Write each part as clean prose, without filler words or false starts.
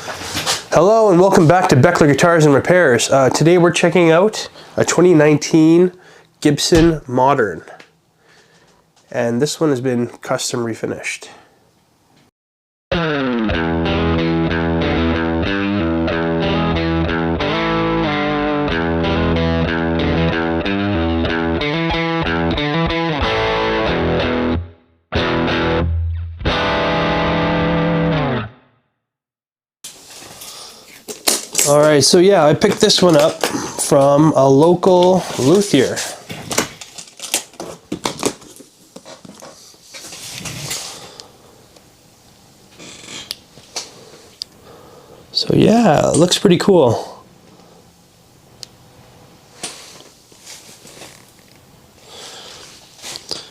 Hello and welcome back to Beckler Guitars and Repairs. Today we're checking out a 2019 Gibson Modern. And this one has been custom refinished. Alright, so yeah, I picked this one up from a local luthier. So yeah, it looks pretty cool.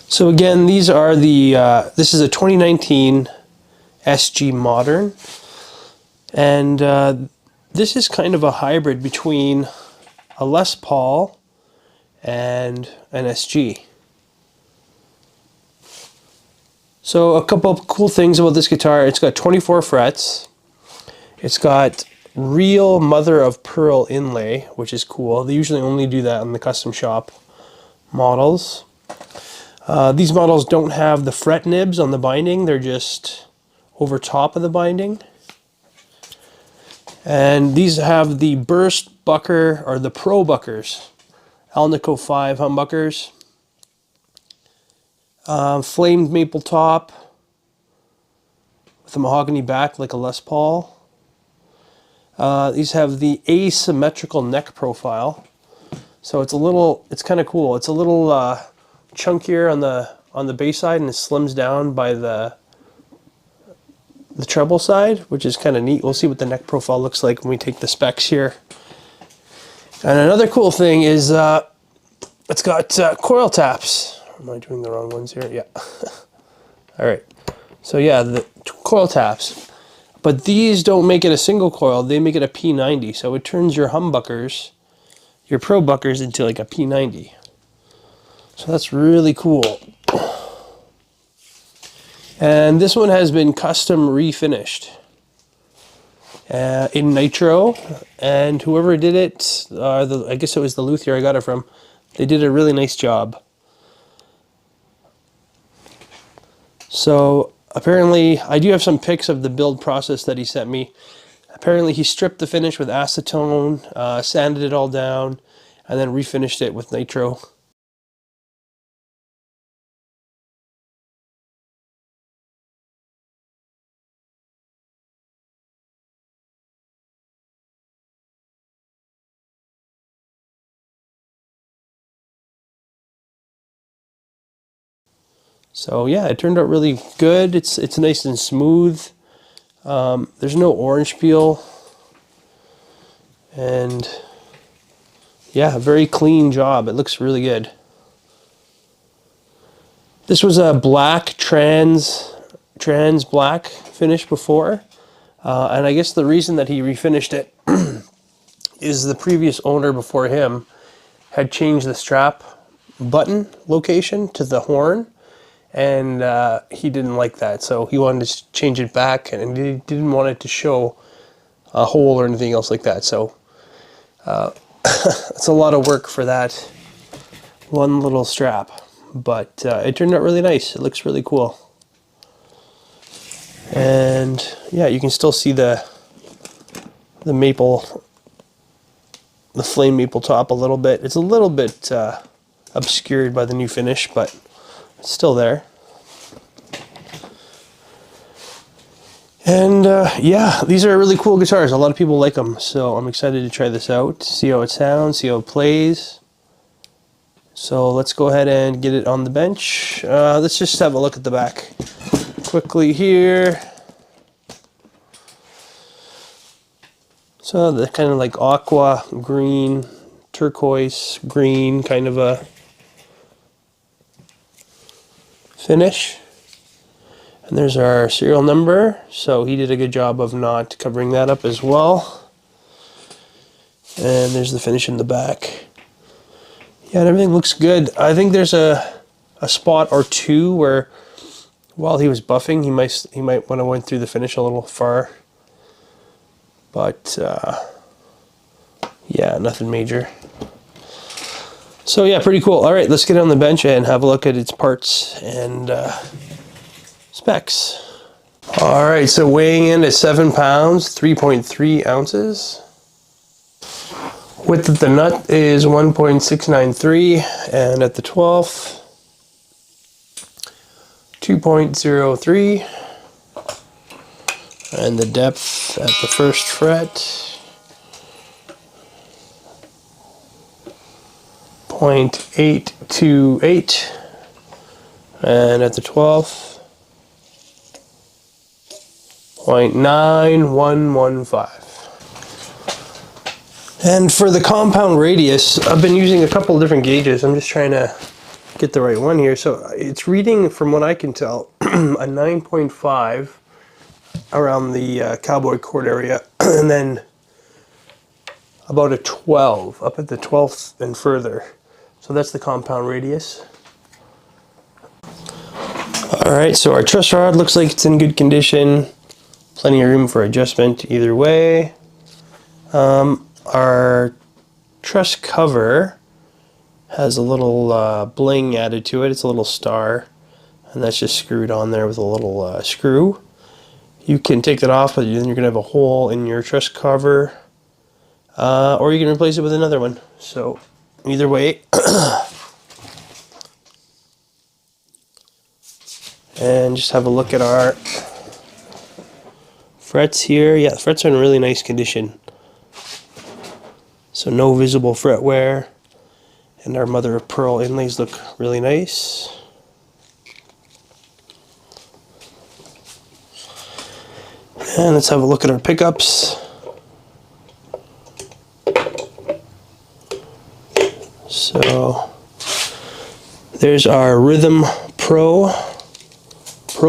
So again, these are the, this is a 2019 SG Modern, and this is kind of a hybrid between a Les Paul and an SG. So a couple of cool things about this guitar: it's got 24 frets. It's got real mother of pearl inlay, which is cool. They usually only do that on the custom shop models. These models don't have the fret nibs on the binding, they're just over top of the binding. And these have the burst bucker, or the pro buckers, Alnico 5 humbuckers, flamed maple top with a mahogany back like a Les Paul. These have the asymmetrical neck profile, so it's kind of cool. It's a little chunkier on the bass side, and it slims down by the treble side, which is kind of neat. We'll see what the neck profile looks like when we take the specs here. And another cool thing is it's got coil taps. Am I doing the wrong ones here? Yeah. All right. So yeah, the coil taps. But these don't make it a single coil, they make it a P90. So it turns your humbuckers, your pro buckers, into like a P90. So that's really cool. And this one has been custom refinished in nitro, and whoever did it, I guess it was the luthier I got it from, they did a really nice job. So apparently, I do have some pics of the build process that he sent me. Apparently he stripped the finish with acetone, sanded it all down, and then refinished it with nitro. So yeah, it turned out really good. It's nice and smooth. There's no orange peel, and yeah, very clean job. It looks really good. This was a black trans black finish before, and I guess the reason that he refinished it is the previous owner before him had changed the strap button location to the horn, and he didn't like that, so he wanted to change it back, and he didn't want it to show a hole or anything else like that. So it's a lot of work for that one little strap, but it turned out really nice. It looks really cool, and yeah, you can still see the maple, the flame maple top a little bit. It's a little bit obscured by the new finish, but it's still there. And yeah, these are really cool guitars. A lot of people like them, so I'm excited to try this out, see how it sounds, see how it plays. So let's go ahead and get it on the bench. Let's just have a look at the back quickly here. So the kind of like aqua green, turquoise green kind of a finish. And there's our serial number, so he did a good job of not covering that up as well. And there's the finish in the back. Yeah, and everything looks good. I think there's a spot or two where, while he was buffing, he might when I went through the finish a little far. but yeah, nothing major. So yeah, pretty cool. All right, let's get on the bench and have a look at its parts and specs. All right, so weighing in at 7 pounds, 3.3 ounces. Width of the nut is 1.693, and at the 12th, 2.03, and the depth at the first fret, 0.828, and at the 12th, 0.9115. And for the compound radius, I've been using a couple of different gauges. I'm just trying to get the right one here. So it's reading, from what I can tell, a 9.5 around the cowboy cord area, and then about a 12 up at the 12th and further. So that's the compound radius. All right, so our truss rod looks like it's in good condition. Plenty of room for adjustment either way. Our truss cover has a little bling added to it. It's a little star, and that's just screwed on there with a little screw. You can take that off, but then you're going to have a hole in your truss cover, or you can replace it with another one. So either way. And just have a look at our frets here. Yeah, the frets are in really nice condition. So no visible fret wear, and our mother of pearl inlays look really nice. And let's have a look at our pickups. So there's our Rhythm Pro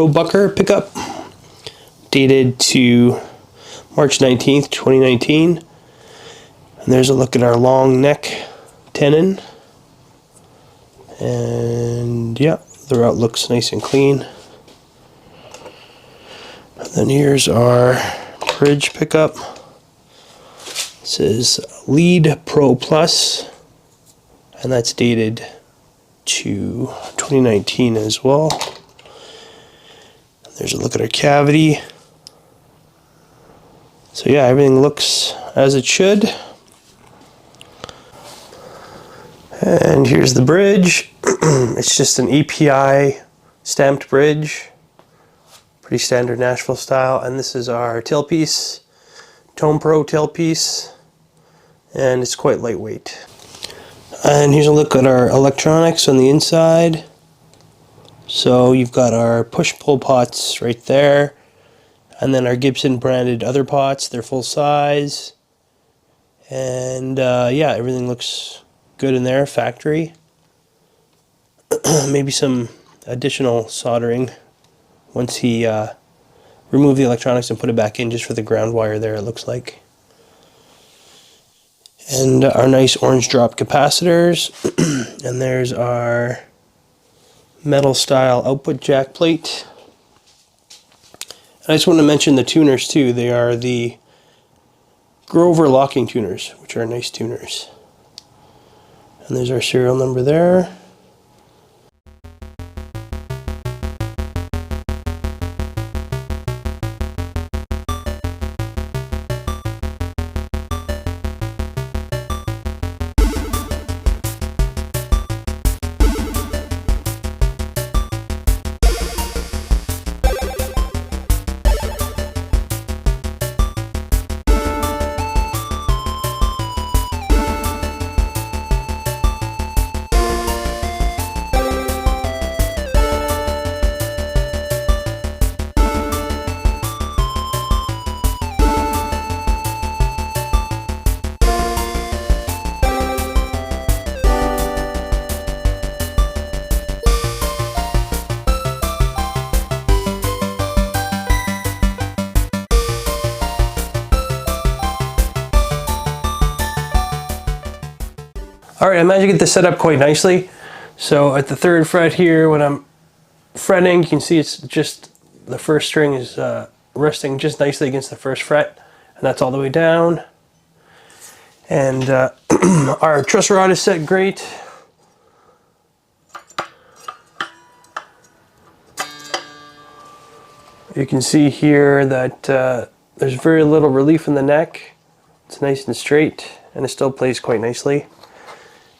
Bucker pickup, dated to March 19th, 2019. And there's a look at our long neck tenon. And yeah, the route looks nice and clean. And then here's our bridge pickup. It says Lead Pro Plus, and that's dated to 2019 as well. There's a look at our cavity. So yeah, everything looks as it should. And here's the bridge. It's just an EPI stamped bridge. Pretty standard Nashville style. And this is our tailpiece, Tone Pro tailpiece. And it's quite lightweight. And here's a look at our electronics on the inside. So you've got our push-pull pots right there. And then our Gibson branded other pots. They're full size. And yeah, everything looks good in there, factory. Maybe some additional soldering once he removed the electronics and put it back in, just for the ground wire there, it looks like. And our nice orange drop capacitors. And there's our metal style output jack plate. And I just want to mention the tuners too. They are the Grover locking tuners, which are nice tuners. And there's our serial number there. All right, I managed to get this set up quite nicely. So at the 3rd fret here, when I'm fretting, you can see it's just the first string is resting just nicely against the 1st fret. and that's all the way down. And our truss rod is set great. You can see here that there's very little relief in the neck. It's nice and straight, and it still plays quite nicely.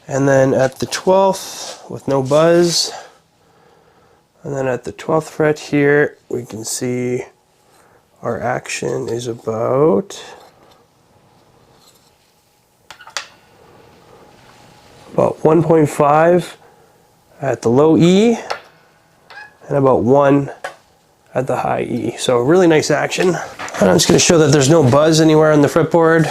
And then at the 12th, with no buzz, and then at the 12th fret here, we can see our action is about 1.5 at the low E, and about 1 at the high E. So really nice action. And I'm just going to show that there's no buzz anywhere on the fretboard.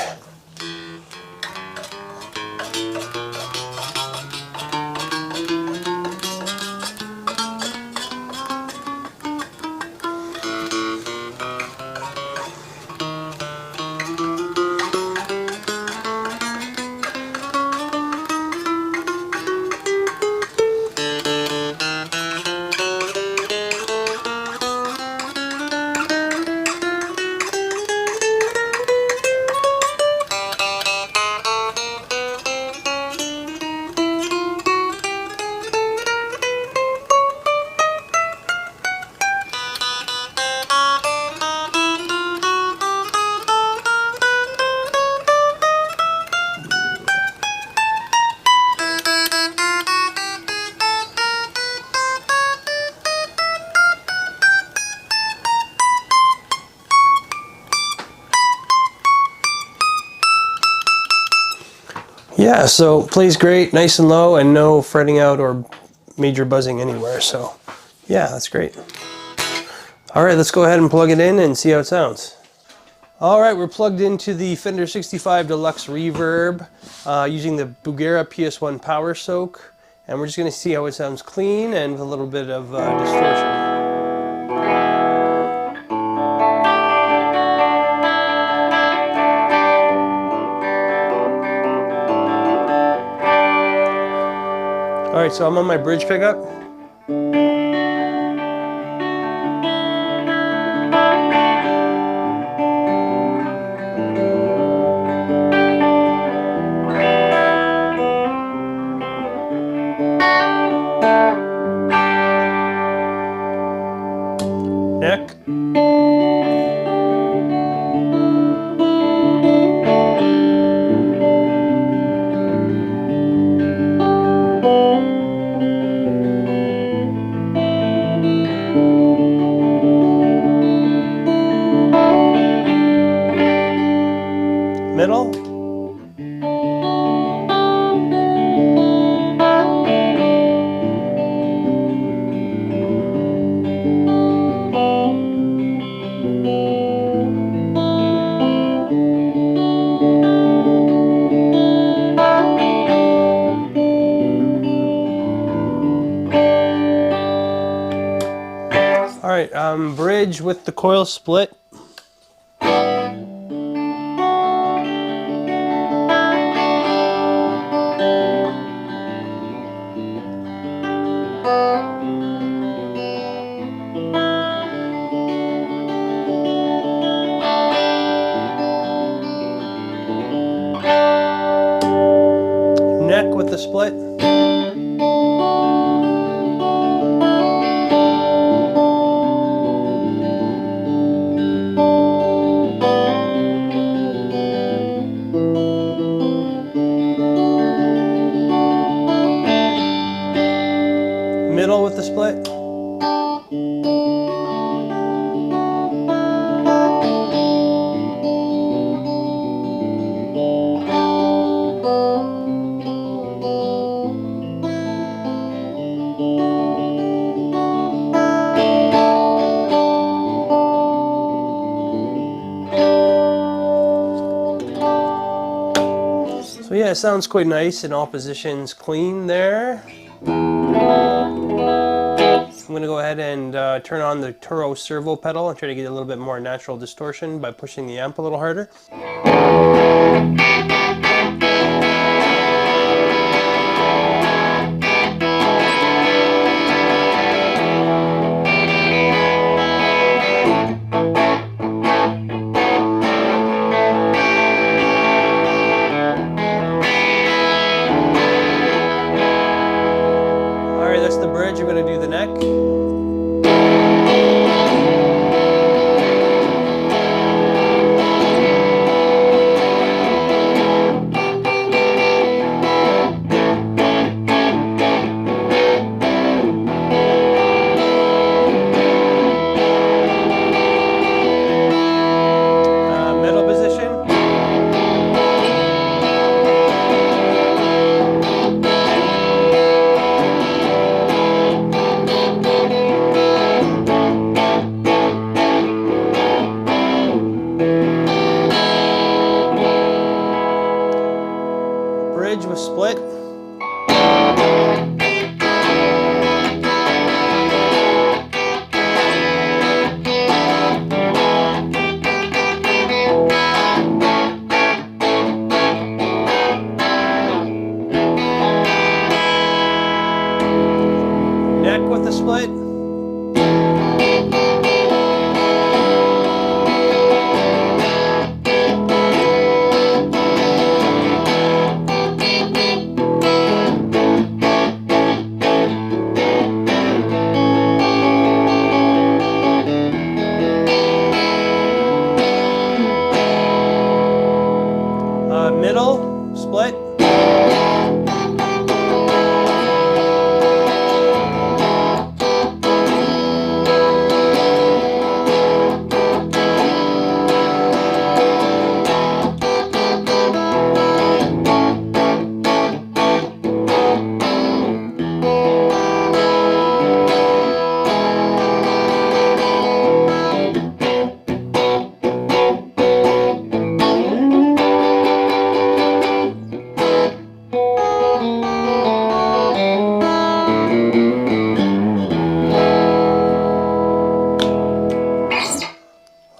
Yeah, so plays great, nice and low, and no fretting out or major buzzing anywhere. So yeah, that's great. All right, let's go ahead and plug it in and see how it sounds. All right, we're plugged into the Fender 65 Deluxe Reverb using the Bugera PS1 Power Soak, and we're just going to see how it sounds clean and with a little bit of distortion. All right, so I'm on my bridge pickup. Neck. Middle. All right, bridge with the coil split. Neck with the split. Middle with the split. So yeah, it sounds quite nice in all positions, clean there. I'm going to go ahead and turn on the Turo servo pedal and try to get a little bit more natural distortion by pushing the amp a little harder. bridge with split. Neck with the split. Middle split.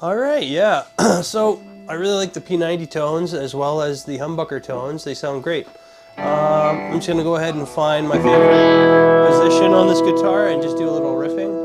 All right, yeah. So I really like the P90 tones as well as the humbucker tones. They sound great. I'm just gonna go ahead and find my favorite position on this guitar and just do a little riffing.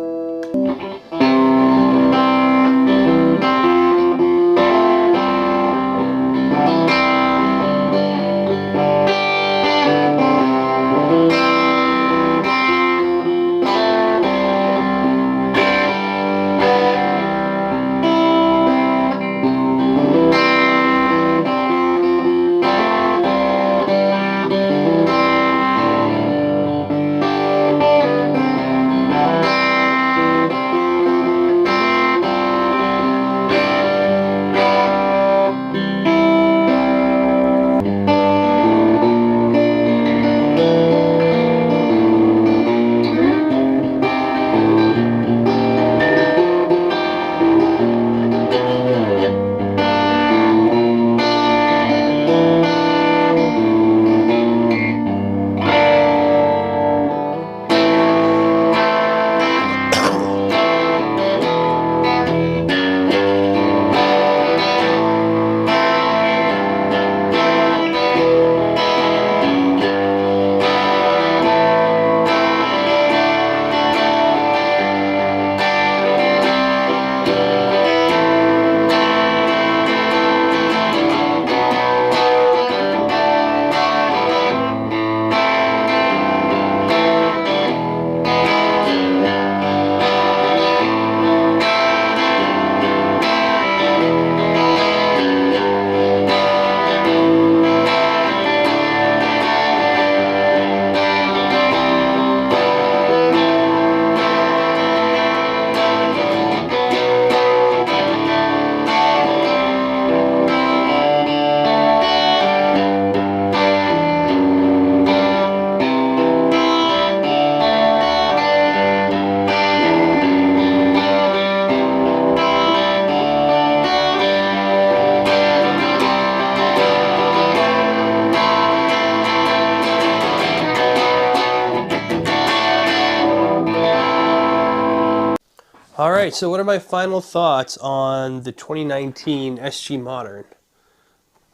All right, so what are my final thoughts on the 2019 SG Modern?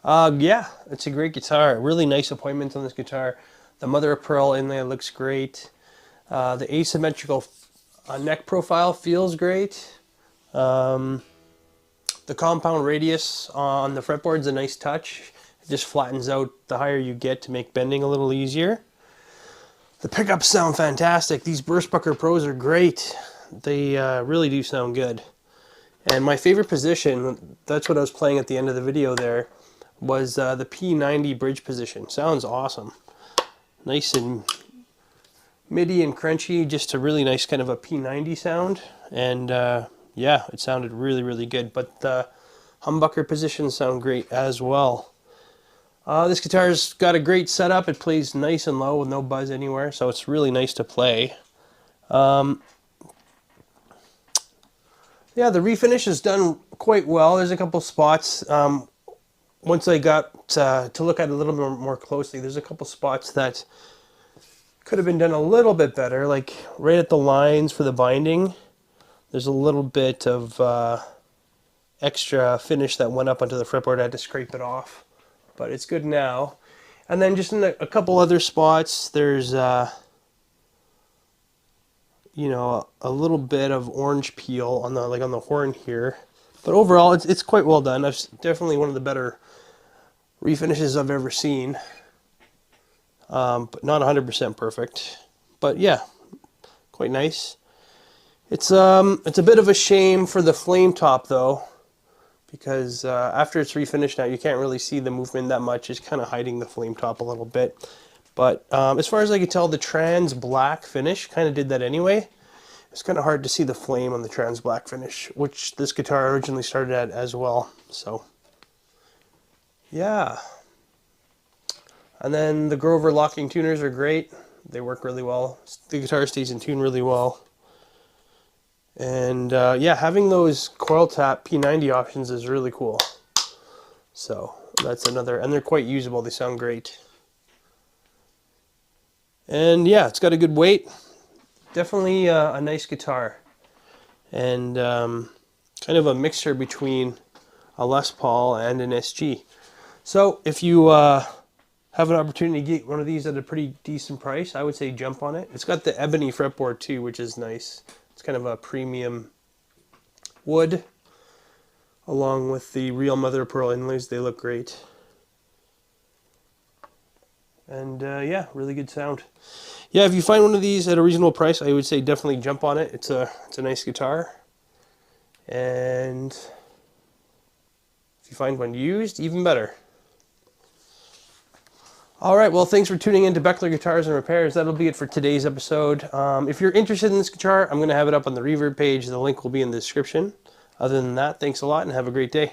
Yeah, it's a great guitar. Really nice appointment on this guitar. The mother of pearl inlay looks great. The asymmetrical neck profile feels great. The compound radius on the fretboard is a nice touch. It just flattens out the higher you get to make bending a little easier. The pickups sound fantastic. These Burstbucker Pros are great. They really do sound good. And my favorite position, that's what I was playing at the end of the video there, was the P90 bridge position. Sounds awesome. Nice and MIDI and crunchy, just a really nice kind of a P90 sound. And yeah, it sounded really, really good. But the humbucker positions sound great as well. This guitar's got a great setup. It plays nice and low with no buzz anywhere, so it's really nice to play. Yeah, the refinish is done quite well. There's a couple spots once I got to look at it a little bit more closely, there's a couple spots that could have been done a little bit better, like right at the lines for the binding. There's a little bit of extra finish that went up onto the fretboard. I had to scrape it off, but it's good now. And then just in a couple other spots, there's you know, a little bit of orange peel on the on the horn here. But overall, it's quite well done. It's definitely one of the better refinishes I've ever seen. But not 100% perfect. But yeah, quite nice. It's a bit of a shame for the flame top though, because after it's refinished now, you can't really see the movement that much. It's kind of hiding the flame top a little bit. But as far as I could tell, the trans black finish kind of did that anyway. It's kind of hard to see the flame on the trans black finish, which this guitar originally started at as well. So yeah. And then the Grover locking tuners are great. They work really well. The guitar stays in tune really well. And yeah, having those coil tap P90 options is really cool. So that's another, and they're quite usable. They sound great. And yeah, it's got a good weight. Definitely a nice guitar. And kind of a mixture between a Les Paul and an SG. So if you have an opportunity to get one of these at a pretty decent price, I would say jump on it. It's got the ebony fretboard too, which is nice. It's kind of a premium wood, along with the real mother of pearl inlays. They look great. And yeah, really good sound. Yeah, if you find one of these at a reasonable price, I would say definitely jump on it. It's a nice guitar. And if you find one used, even better. All right, well, thanks for tuning in to Beckler Guitars and Repairs. That'll be it for today's episode. If you're interested in this guitar, I'm going to have it up on the Reverb page. The link will be in the description. Other than that, thanks a lot and have a great day.